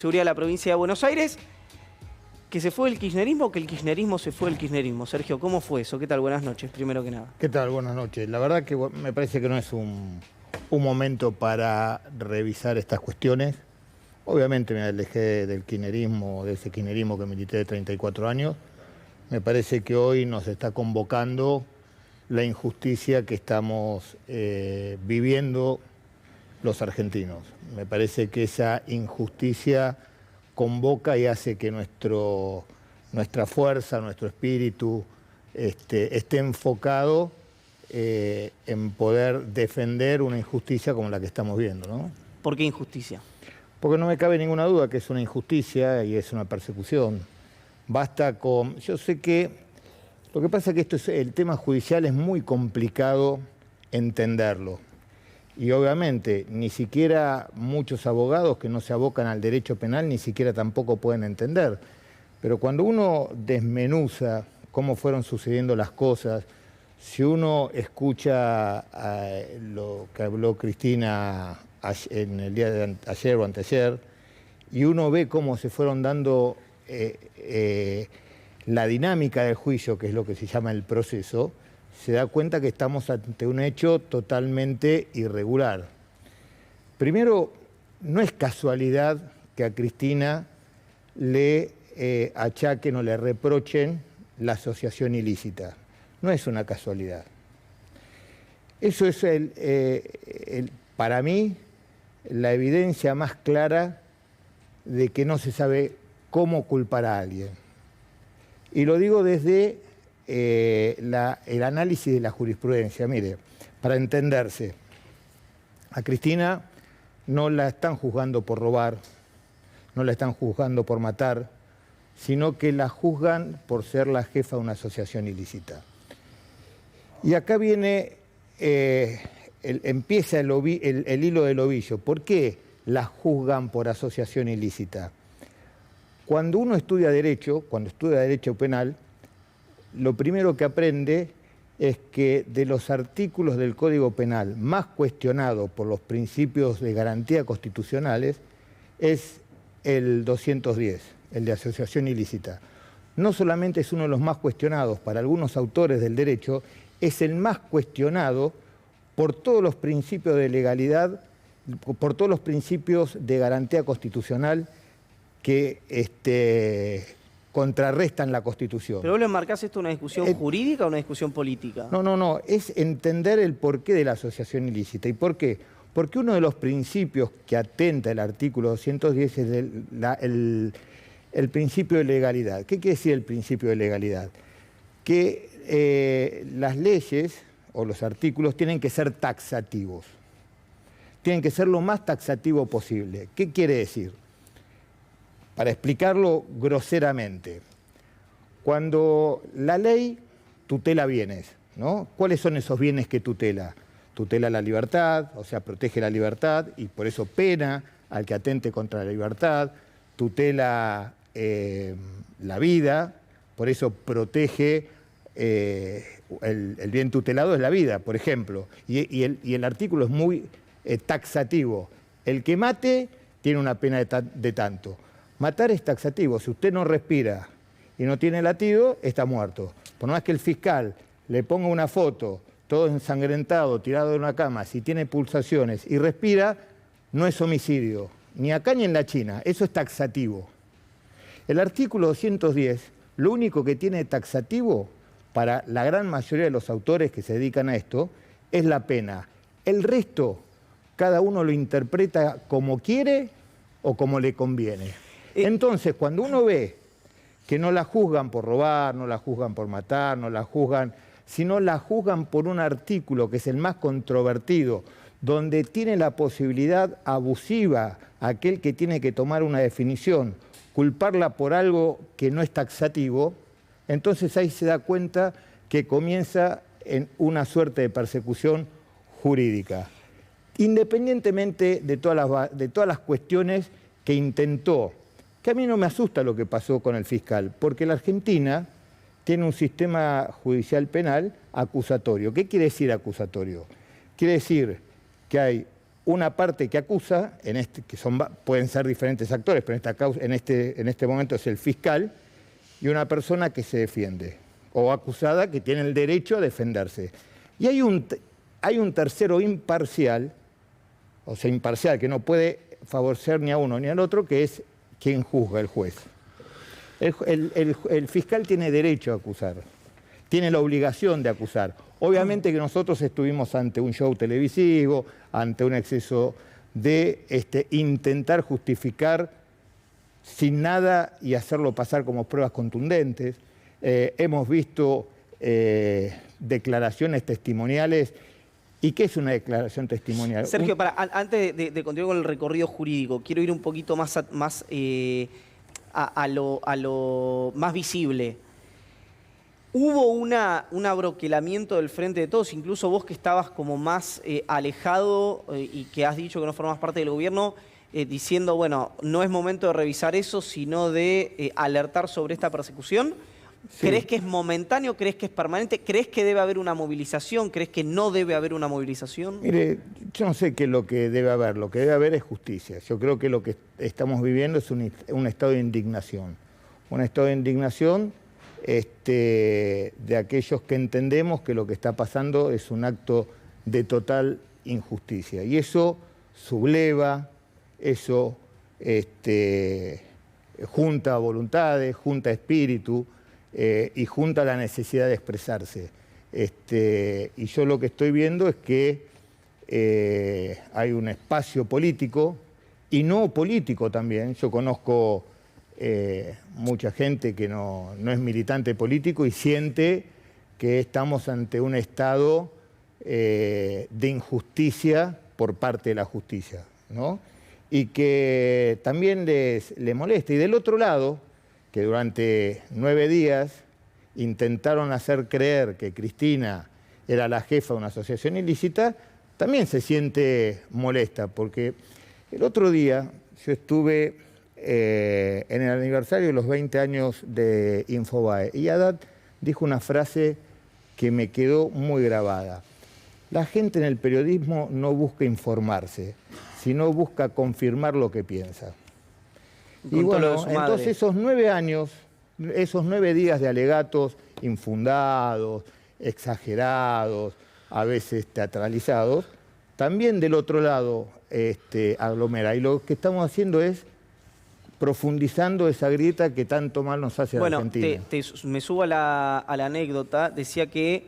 Seguridad de la provincia de Buenos Aires, que se fue el kirchnerismo o que el kirchnerismo se fue del kirchnerismo. Sergio, ¿cómo fue eso? ¿Qué tal? Buenas noches, primero que nada. ¿Qué tal? Buenas noches. La verdad que me parece que no es un momento para revisar estas cuestiones. Obviamente me alejé del kirchnerismo, de ese kirchnerismo que milité de 34 años. Me parece que hoy nos está convocando la injusticia que estamos viviendo los argentinos. Me parece que esa injusticia convoca y hace que nuestra fuerza, nuestro espíritu esté enfocado en poder defender una injusticia como la que estamos viendo, ¿no? ¿Por qué injusticia? Porque no me cabe ninguna duda que es una injusticia y es una persecución. Basta con... Yo sé que... Lo que pasa es que el tema judicial es muy complicado entenderlo. Y obviamente ni siquiera muchos abogados que no se abocan al derecho penal ni siquiera tampoco pueden entender. Pero cuando uno desmenuza cómo fueron sucediendo las cosas, si uno escucha lo que habló Cristina en el día de ayer o anteayer, y uno ve cómo se fueron dando la dinámica del juicio, que es lo que se llama el proceso, se da cuenta que estamos ante un hecho totalmente irregular. Primero, no es casualidad que a Cristina le achaquen o le reprochen la asociación ilícita. No es una casualidad. Eso es, para mí, la evidencia más clara de que no se sabe cómo culpar a alguien. Y lo digo desde el análisis de la jurisprudencia. Mire, para entenderse, a Cristina no la están juzgando por robar, no la están juzgando por matar, sino que la juzgan por ser la jefa de una asociación ilícita. Y acá viene, empieza el hilo del ovillo. ¿Por qué la juzgan por asociación ilícita? Cuando uno estudia derecho, cuando estudia derecho penal, lo primero que aprende es que de los artículos del Código Penal más cuestionados por los principios de garantía constitucionales es el 210, el de asociación ilícita. No solamente es uno de los más cuestionados para algunos autores del derecho, es el más cuestionado por todos los principios de legalidad, por todos los principios de garantía constitucional que contrarrestan la Constitución. ¿Pero vos le marcás esto una discusión jurídica o una discusión política? No, es entender el porqué de la asociación ilícita. ¿Y por qué? Porque uno de los principios que atenta el artículo 210 es el principio de legalidad. ¿Qué quiere decir el principio de legalidad? Que las leyes o los artículos tienen que ser taxativos. Tienen que ser lo más taxativo posible. ¿Qué quiere decir? Para explicarlo groseramente, cuando la ley tutela bienes, ¿no? ¿Cuáles son esos bienes que tutela? Tutela la libertad, o sea, protege la libertad y por eso pena al que atente contra la libertad, tutela la vida, por eso protege el bien tutelado es la vida, por ejemplo, y el artículo es muy taxativo. El que mate tiene una pena de tanto. Matar es taxativo. Si usted no respira y no tiene latido, está muerto. Por más que el fiscal le ponga una foto, todo ensangrentado, tirado de una cama, si tiene pulsaciones y respira, no es homicidio. Ni acá ni en la China. Eso es taxativo. El artículo 210, lo único que tiene taxativo para la gran mayoría de los autores que se dedican a esto, es la pena. El resto, cada uno lo interpreta como quiere o como le conviene. Entonces, cuando uno ve que no la juzgan por robar, no la juzgan por matar, no la juzgan, sino la juzgan por un artículo que es el más controvertido, donde tiene la posibilidad abusiva aquel que tiene que tomar una definición, culparla por algo que no es taxativo, entonces ahí se da cuenta que comienza en una suerte de persecución jurídica. Independientemente de todas las cuestiones que intentó, que a mí no me asusta lo que pasó con el fiscal, porque la Argentina tiene un sistema judicial penal acusatorio. ¿Qué quiere decir acusatorio? Quiere decir que hay una parte que acusa, que pueden ser diferentes actores, pero en este momento es el fiscal, y una persona que se defiende, o acusada que tiene el derecho a defenderse. Y hay un tercero imparcial, o sea, imparcial, que no puede favorecer ni a uno ni al otro, que es quien juzga, el juez. El fiscal tiene derecho a acusar, tiene la obligación de acusar. Obviamente que nosotros estuvimos ante un show televisivo, ante un exceso de intentar justificar sin nada y hacerlo pasar como pruebas contundentes. Hemos visto declaraciones testimoniales. ¿Y qué es una declaración testimonial? Sergio, antes de continuar con el recorrido jurídico, quiero ir un poquito más a lo más visible. Hubo un abroquelamiento del Frente de Todos, incluso vos que estabas como más alejado y que has dicho que no formás parte del gobierno, diciendo, bueno, no es momento de revisar eso, sino de alertar sobre esta persecución. Sí. ¿Crees que es momentáneo? ¿Crees que es permanente? ¿Crees que debe haber una movilización? ¿Crees que no debe haber una movilización? Mire, yo no sé qué es lo que debe haber. Lo que debe haber es justicia. Yo creo que lo que estamos viviendo es un estado de indignación. Un estado de indignación de aquellos que entendemos que lo que está pasando es un acto de total injusticia. Y eso subleva, eso junta voluntades, junta espíritu, y junta la necesidad de expresarse. Y yo lo que estoy viendo es que hay un espacio político y no político también. Yo conozco mucha gente que no es militante político y siente que estamos ante un estado de injusticia por parte de la justicia, ¿no? Y que también les molesta. Y del otro lado, que durante 9 días intentaron hacer creer que Cristina era la jefa de una asociación ilícita, también se siente molesta, porque el otro día yo estuve en el aniversario de los 20 años de Infobae, y Haddad dijo una frase que me quedó muy grabada. La gente en el periodismo no busca informarse, sino busca confirmar lo que piensa. Y bueno, entonces esos 9 años, esos 9 días de alegatos infundados, exagerados, a veces teatralizados, también del otro lado aglomera. Y lo que estamos haciendo es profundizando esa grieta que tanto mal nos hace a la Argentina. Me subo a la anécdota. Decía que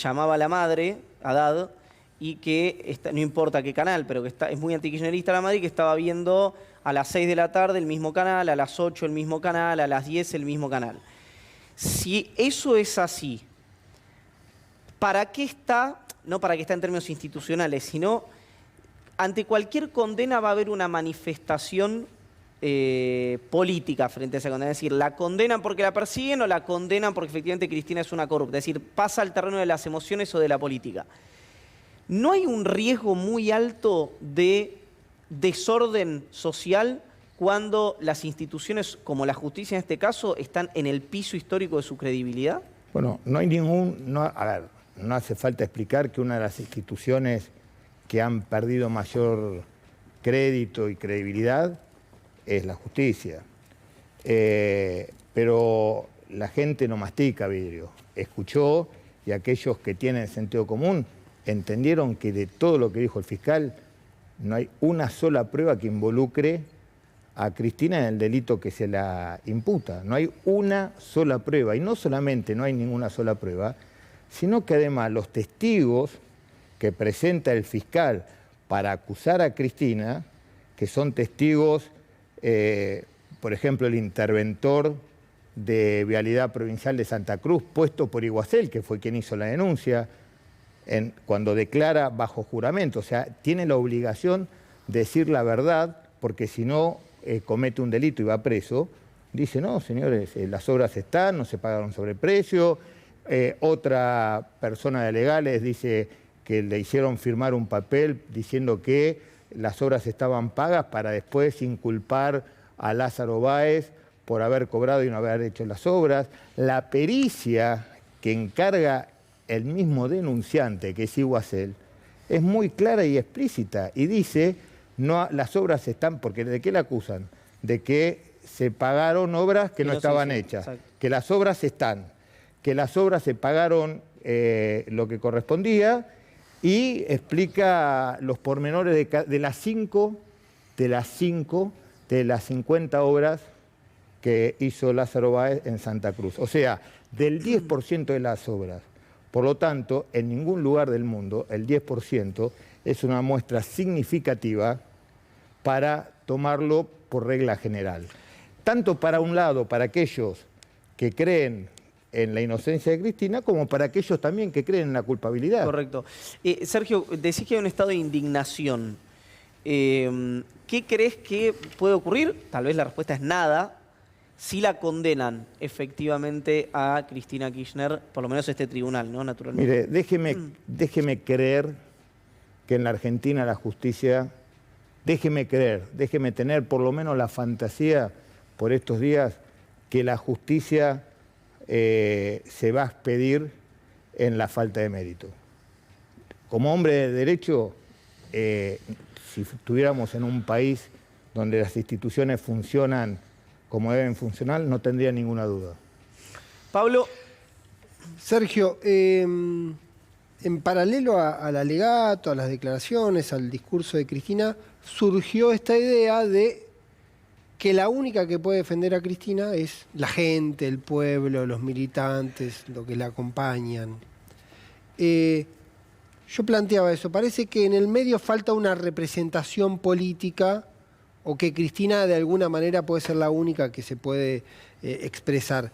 llamaba a la madre, Haddad, y que no importa qué canal, pero que es muy antikirchnerista la madre, y que estaba viendo a las 6 de la tarde el mismo canal, a las 8 el mismo canal, a las 10 el mismo canal. Si eso es así, ¿para qué está? No para qué está en términos institucionales, sino ante cualquier condena va a haber una manifestación política frente a esa condena. Es decir, ¿la condenan porque la persiguen o la condenan porque efectivamente Cristina es una corrupta? Es decir, pasa al terreno de las emociones o de la política. ¿No hay un riesgo muy alto de desorden social cuando las instituciones, como la justicia en este caso, están en el piso histórico de su credibilidad? Bueno, no hay a ver, no hace falta explicar que una de las instituciones que han perdido mayor crédito y credibilidad es la justicia. Pero la gente no mastica vidrio. Escuchó, y aquellos que tienen sentido común entendieron que de todo lo que dijo el fiscal no hay una sola prueba que involucre a Cristina en el delito que se la imputa. No hay una sola prueba. Y no solamente no hay ninguna sola prueba, sino que además los testigos que presenta el fiscal para acusar a Cristina, que son testigos, por ejemplo, el interventor de Vialidad Provincial de Santa Cruz, puesto por Iguacel, que fue quien hizo la denuncia, cuando declara bajo juramento. O sea, tiene la obligación de decir la verdad, porque si no comete un delito y va preso. Dice, no, señores, las obras están, no se pagaron sobreprecio. Otra persona de legales dice que le hicieron firmar un papel diciendo que las obras estaban pagas para después inculpar a Lázaro Báez por haber cobrado y no haber hecho las obras. La pericia que encarga el mismo denunciante, que es Iguacel, es muy clara y explícita y dice, no, las obras están, porque ¿de qué la acusan? De que se pagaron obras que no estaban hechas, que las obras están, que las obras se pagaron lo que correspondía y explica los pormenores de las 50 obras que hizo Lázaro Báez en Santa Cruz. O sea, del 10% de las obras. Por lo tanto, en ningún lugar del mundo el 10% es una muestra significativa para tomarlo por regla general. Tanto para un lado, para aquellos que creen en la inocencia de Cristina, como para aquellos también que creen en la culpabilidad. Correcto. Sergio, decís que hay un estado de indignación. ¿Qué crees que puede ocurrir? Tal vez la respuesta es nada. Si la condenan efectivamente a Cristina Kirchner, por lo menos este tribunal, ¿no? Naturalmente. Mire, déjeme creer que en la Argentina la justicia, déjeme tener por lo menos la fantasía por estos días que la justicia se va a expedir en la falta de mérito. Como hombre de derecho, si estuviéramos en un país donde las instituciones funcionan como deben funcionar, no tendría ninguna duda. Pablo. Sergio, en paralelo al alegato, a las declaraciones, al discurso de Cristina, surgió esta idea de que la única que puede defender a Cristina es la gente, el pueblo, los militantes, los que la acompañan. Yo planteaba eso, parece que en el medio falta una representación política o que Cristina de alguna manera puede ser la única que se puede expresar.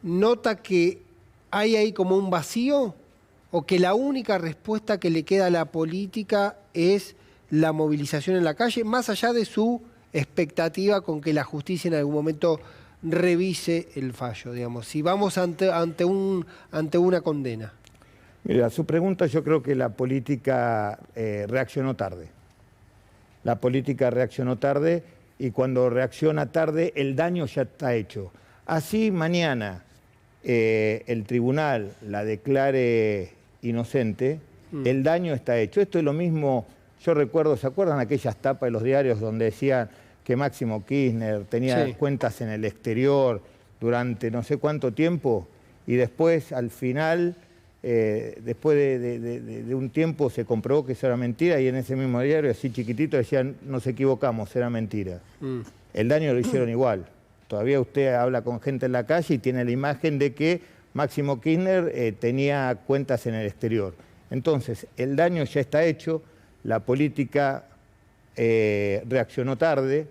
¿Nota que hay ahí como un vacío o que la única respuesta que le queda a la política es la movilización en la calle, más allá de su expectativa con que la justicia en algún momento revise el fallo, digamos, si vamos ante una condena? Mira, su pregunta, yo creo que la política reaccionó tarde. La política reaccionó tarde y cuando reacciona tarde el daño ya está hecho. Así mañana el tribunal la declare inocente, el daño está hecho. Esto es lo mismo, yo recuerdo, ¿se acuerdan aquellas tapas de los diarios donde decían que Máximo Kirchner tenía cuentas en el exterior durante no sé cuánto tiempo y después al final... después de un tiempo se comprobó que eso era mentira y en ese mismo diario, así chiquitito, decían, nos equivocamos, era mentira. El daño lo hicieron igual. Todavía usted habla con gente en la calle y tiene la imagen de que Máximo Kirchner tenía cuentas en el exterior. Entonces, el daño ya está hecho, la política reaccionó tarde.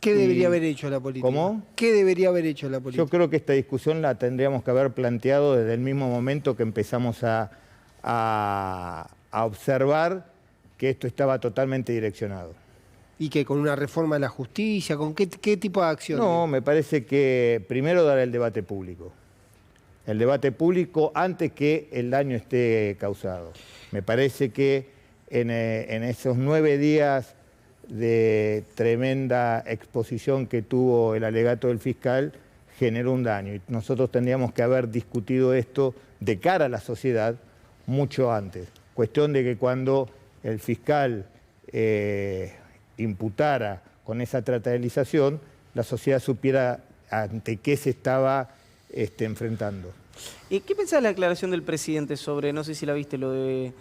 ¿Qué debería haber hecho la política? ¿Cómo? ¿Qué debería haber hecho la política? Yo creo que esta discusión la tendríamos que haber planteado desde el mismo momento que empezamos a observar que esto estaba totalmente direccionado. ¿Y que con una reforma de la justicia? ¿Con qué tipo de acción? No, me parece que primero dar el debate público. El debate público antes que el daño esté causado. Me parece que en esos 9 días de tremenda exposición que tuvo el alegato del fiscal, generó un daño. Y nosotros tendríamos que haber discutido esto de cara a la sociedad mucho antes. Cuestión de que cuando el fiscal imputara con esa tratalización, la sociedad supiera ante qué se estaba enfrentando. ¿Qué pensás de la declaración del presidente sobre, no sé si la viste, lo de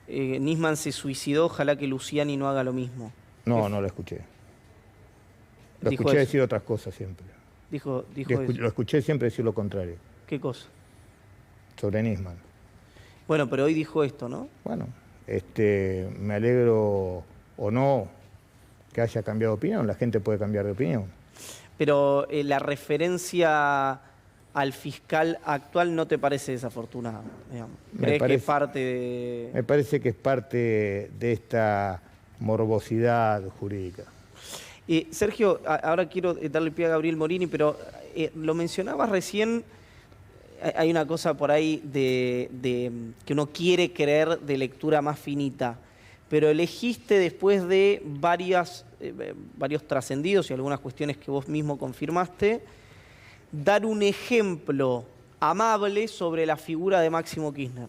Nisman se suicidó, ojalá que Luciani no haga lo mismo? No, no lo escuché. Lo escuché decir otras cosas siempre. Dijo eso. Lo escuché siempre decir lo contrario. ¿Qué cosa? Sobre Nisman. Bueno, pero hoy dijo esto, ¿no? Bueno, me alegro o no que haya cambiado de opinión. La gente puede cambiar de opinión. Pero la referencia al fiscal actual no te parece desafortunada, digamos. ¿Crees que es parte de...? Me parece que es parte de esta morbosidad jurídica. Sergio, ahora quiero darle pie a Gabriel Morini, pero lo mencionabas recién, hay una cosa por ahí de que uno quiere creer de lectura más finita, pero elegiste después de varios trascendidos y algunas cuestiones que vos mismo confirmaste, dar un ejemplo amable sobre la figura de Máximo Kirchner.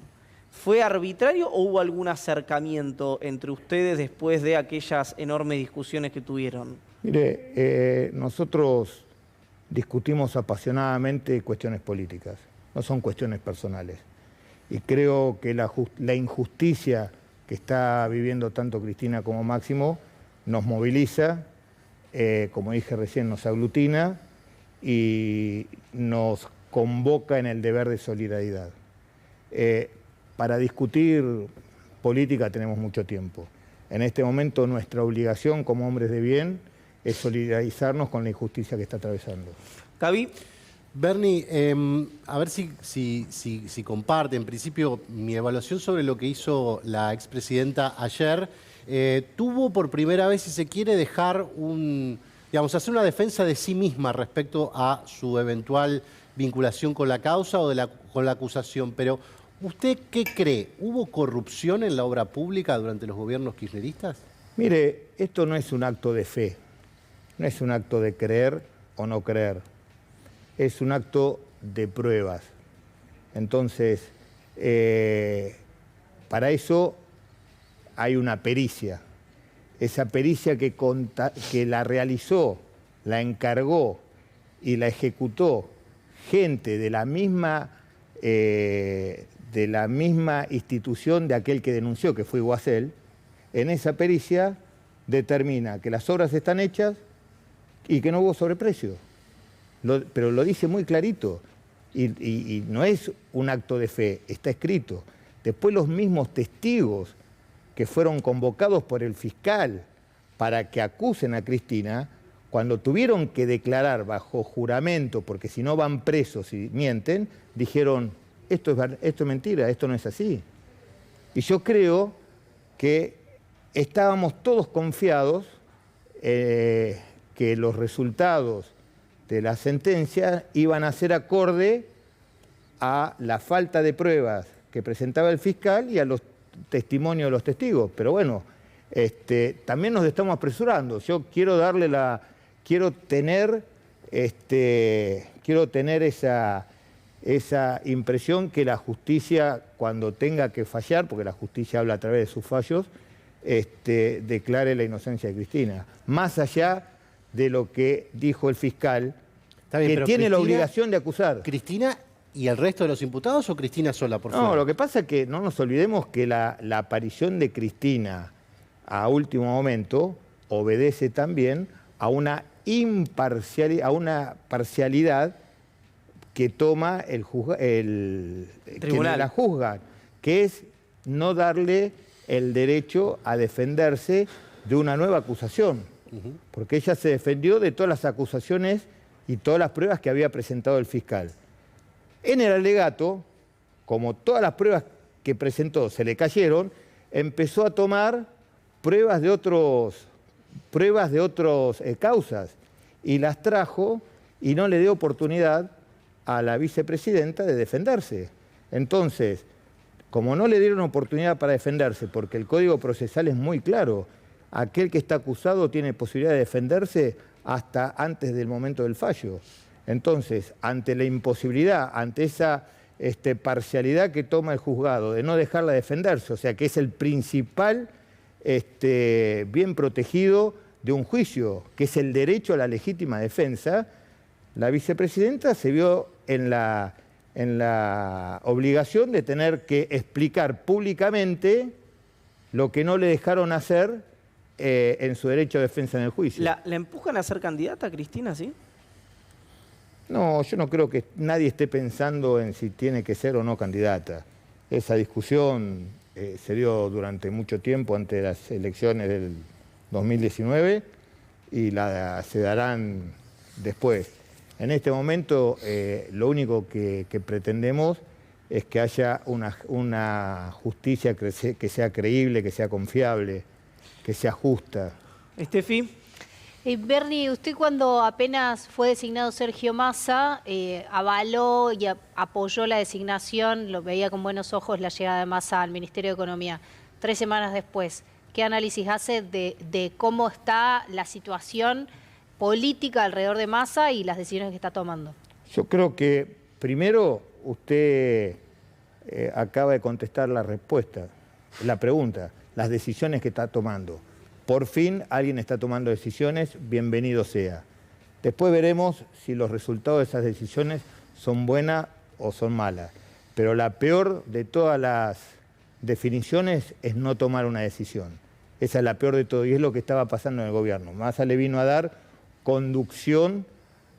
¿Fue arbitrario o hubo algún acercamiento entre ustedes después de aquellas enormes discusiones que tuvieron? Mire, nosotros discutimos apasionadamente cuestiones políticas, no son cuestiones personales. Y creo que la injusticia que está viviendo tanto Cristina como Máximo nos moviliza, como dije recién, nos aglutina y nos convoca en el deber de solidaridad. Para discutir política tenemos mucho tiempo. En este momento nuestra obligación como hombres de bien es solidarizarnos con la injusticia que está atravesando. Gaby. Bernie, a ver si comparte. En principio, mi evaluación sobre lo que hizo la expresidenta ayer, tuvo por primera vez, si se quiere, dejar hacer una defensa de sí misma respecto a su eventual vinculación con la causa o con la acusación. Pero, ¿usted qué cree? ¿Hubo corrupción en la obra pública durante los gobiernos kirchneristas? Mire, esto no es un acto de fe, no es un acto de creer o no creer. Es un acto de pruebas. Entonces, para eso hay una pericia. Esa pericia que la realizó, la encargó y la ejecutó gente de la misma institución de aquel que denunció, que fue Iguacel. En esa pericia determina que las obras están hechas y que no hubo sobreprecio. Pero lo dice muy clarito y no es un acto de fe, está escrito. Después los mismos testigos que fueron convocados por el fiscal para que acusen a Cristina, cuando tuvieron que declarar bajo juramento, porque si no van presos y mienten, dijeron, esto es mentira, esto no es así. Y yo creo que estábamos todos confiados que los resultados de la sentencia iban a ser acorde a la falta de pruebas que presentaba el fiscal y a los testimonios de los testigos. Pero bueno, también nos estamos apresurando. Yo quiero tener esa impresión que la justicia, cuando tenga que fallar, porque la justicia habla a través de sus fallos, declare la inocencia de Cristina. Más allá de lo que dijo el fiscal, que tiene la obligación de acusar. ¿Cristina y el resto de los imputados o Cristina sola, por favor? No, lo que pasa es que no nos olvidemos que la aparición de Cristina a último momento obedece también a una parcialidad que toma el tribunal, que la juzga, que es no darle el derecho a defenderse de una nueva acusación. Porque ella se defendió de todas las acusaciones y todas las pruebas que había presentado el fiscal. En el alegato, como todas las pruebas que presentó se le cayeron, empezó a tomar pruebas de otras causas y las trajo y no le dio oportunidad a la vicepresidenta de defenderse. Entonces, como no le dieron oportunidad para defenderse, porque el Código Procesal es muy claro, aquel que está acusado tiene posibilidad de defenderse hasta antes del momento del fallo. Entonces, ante la imposibilidad, ante esa parcialidad que toma el juzgado de no dejarla defenderse, o sea que es el principal bien protegido de un juicio, que es el derecho a la legítima defensa, la vicepresidenta se vio en la obligación de tener que explicar públicamente lo que no le dejaron hacer en su derecho a defensa en el juicio. ¿La empujan a ser candidata, Cristina, sí? No, yo no creo que nadie esté pensando en si tiene que ser o no candidata. Esa discusión se dio durante mucho tiempo antes de las elecciones del 2019 y se darán después. En este momento lo único que pretendemos es que haya una justicia que sea creíble, que sea confiable, que sea justa. Estefi. Bernie, usted cuando apenas fue designado Sergio Massa, avaló y apoyó la designación, lo veía con buenos ojos la llegada de Massa al Ministerio de Economía. 3 semanas después, ¿qué análisis hace de cómo está la situación política alrededor de Massa y las decisiones que está tomando? Yo creo que primero usted acaba de contestar la respuesta, la pregunta, las decisiones que está tomando. Por fin alguien está tomando decisiones, bienvenido sea. Después veremos si los resultados de esas decisiones son buenas o son malas. Pero la peor de todas las definiciones es no tomar una decisión. Esa es la peor de todo y es lo que estaba pasando en el gobierno. Massa le vino a dar conducción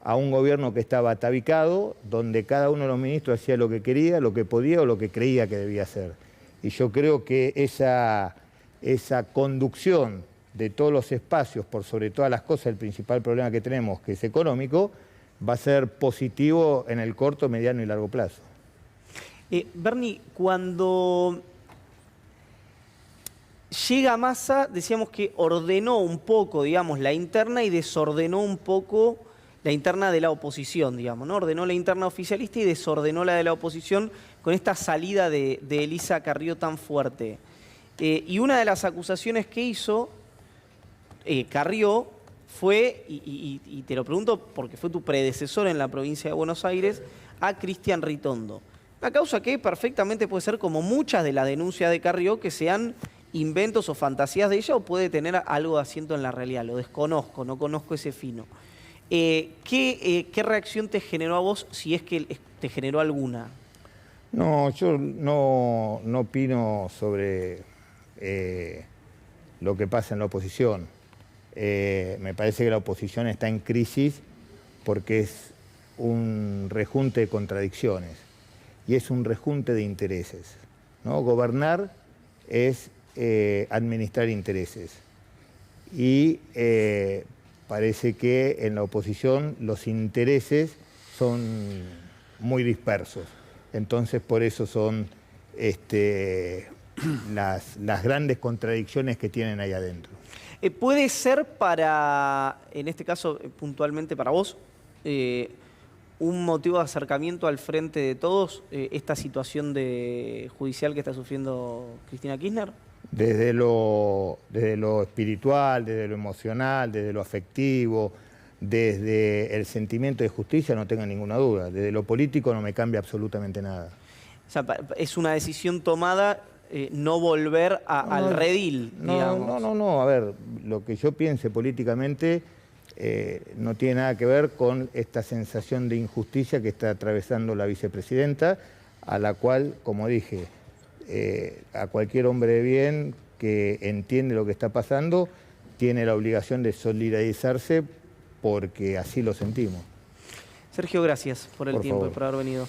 a un gobierno que estaba atabicado, donde cada uno de los ministros hacía lo que quería, lo que podía o lo que creía que debía hacer. Y yo creo que esa conducción de todos los espacios, por sobre todas las cosas, el principal problema que tenemos, que es económico, va a ser positivo en el corto, mediano y largo plazo. Bernie, cuando llega Massa, decíamos que ordenó un poco, digamos, la interna y desordenó un poco la interna de la oposición, digamos, ¿no? Ordenó la interna oficialista y desordenó la de la oposición con esta salida de Elisa Carrió tan fuerte. Y una de las acusaciones que hizo Carrió fue, y te lo pregunto porque fue tu predecesor en la provincia de Buenos Aires, a Cristian Ritondo. Una causa que perfectamente puede ser, como muchas de las denuncias de Carrió, que sean inventos o fantasías de ella, o puede tener algo de asiento en la realidad. Lo desconozco, no conozco ese fino. ¿Qué reacción te generó a vos, si es que te generó alguna? No, yo no opino sobre lo que pasa en la oposición. Me parece que la oposición está en crisis porque es un rejunte de contradicciones y es un rejunte de intereses, ¿no? Gobernar es administrar intereses y parece que en la oposición los intereses son muy dispersos. Entonces por eso son las grandes contradicciones que tienen ahí adentro. ¿Puede ser para, en este caso puntualmente para vos, un motivo de acercamiento al frente de todos esta situación judicial que está sufriendo Cristina Kirchner? Desde lo espiritual, desde lo emocional, desde lo afectivo, desde el sentimiento de justicia, no tenga ninguna duda. Desde lo político no me cambia absolutamente nada. O sea, es una decisión tomada no volver al redil, digamos. No. A ver, lo que yo piense políticamente no tiene nada que ver con esta sensación de injusticia que está atravesando la vicepresidenta, a la cual, como dije, a cualquier hombre de bien que entiende lo que está pasando, tiene la obligación de solidarizarse porque así lo sentimos. Sergio, gracias por el tiempo y por haber venido.